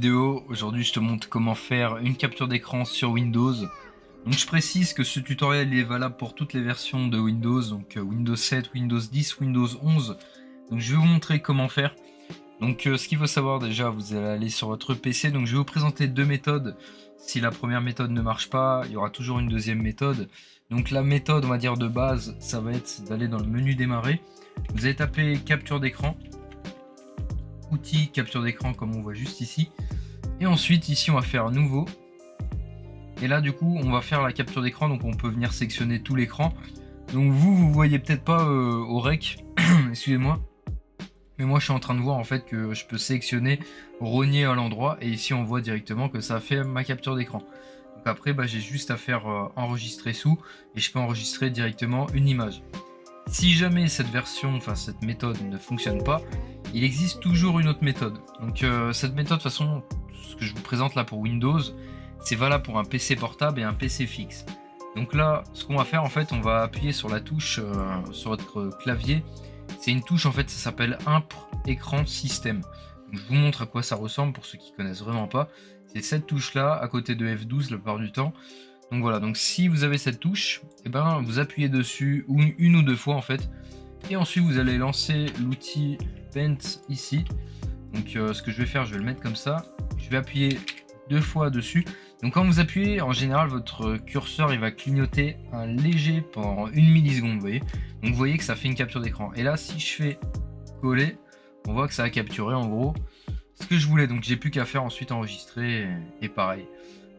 vidéo. Aujourd'hui je te montre comment faire une capture d'écran sur Windows. Donc je précise que ce tutoriel est valable pour toutes les versions de Windows, donc Windows 7, Windows 10, Windows 11. Donc je vais vous montrer comment faire. Donc ce qu'il faut savoir déjà, vous allez aller sur votre PC. Donc je vais vous présenter deux méthodes. Si la première méthode ne marche pas, il y aura toujours une deuxième méthode. Donc la méthode, on va dire de base, ça va être d'aller dans le menu démarrer. Vous allez taper capture d'écran, outil capture d'écran comme on voit juste ici. Et ensuite ici on va faire nouveau. Et là du coup on va faire la capture d'écran, donc on peut venir sélectionner tout l'écran. Donc vous voyez peut-être pas au rec, excusez-moi. Mais moi je suis en train de voir en fait que je peux sélectionner, rogner à l'endroit, et ici on voit directement que ça a fait ma capture d'écran. Donc après j'ai juste à faire enregistrer sous, et je peux enregistrer directement une image. Si jamais cette version, enfin cette méthode ne fonctionne pas, il existe toujours une autre méthode. Donc cette méthode, de toute façon, ce que je vous présente là pour Windows, c'est valable pour un PC portable et un PC fixe. Donc là, ce qu'on va faire en fait, on va appuyer sur la touche sur votre clavier. C'est une touche en fait, ça s'appelle Impr écran système. Donc, je vous montre à quoi ça ressemble pour ceux qui connaissent vraiment pas. C'est cette touche là à côté de F12 la plupart du temps. Donc voilà, donc si vous avez cette touche, et ben vous appuyez dessus une ou deux fois en fait, et ensuite vous allez lancer l'outil Paint ici. Donc ce que je vais faire, je vais le mettre comme ça, je vais appuyer deux fois dessus. Donc quand vous appuyez, en général votre curseur il va clignoter un léger pendant 1 milliseconde, vous voyez. Donc vous voyez que ça fait une capture d'écran. Et là si je fais coller, on voit que ça a capturé en gros ce que je voulais. Donc j'ai plus qu'à faire ensuite enregistrer et pareil.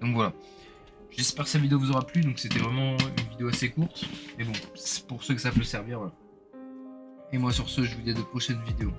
Donc voilà. J'espère que cette vidéo vous aura plu, donc c'était vraiment une vidéo assez courte, mais bon, c'est pour ceux que ça peut servir, voilà. Et moi sur ce, je vous dis à de prochaines vidéos.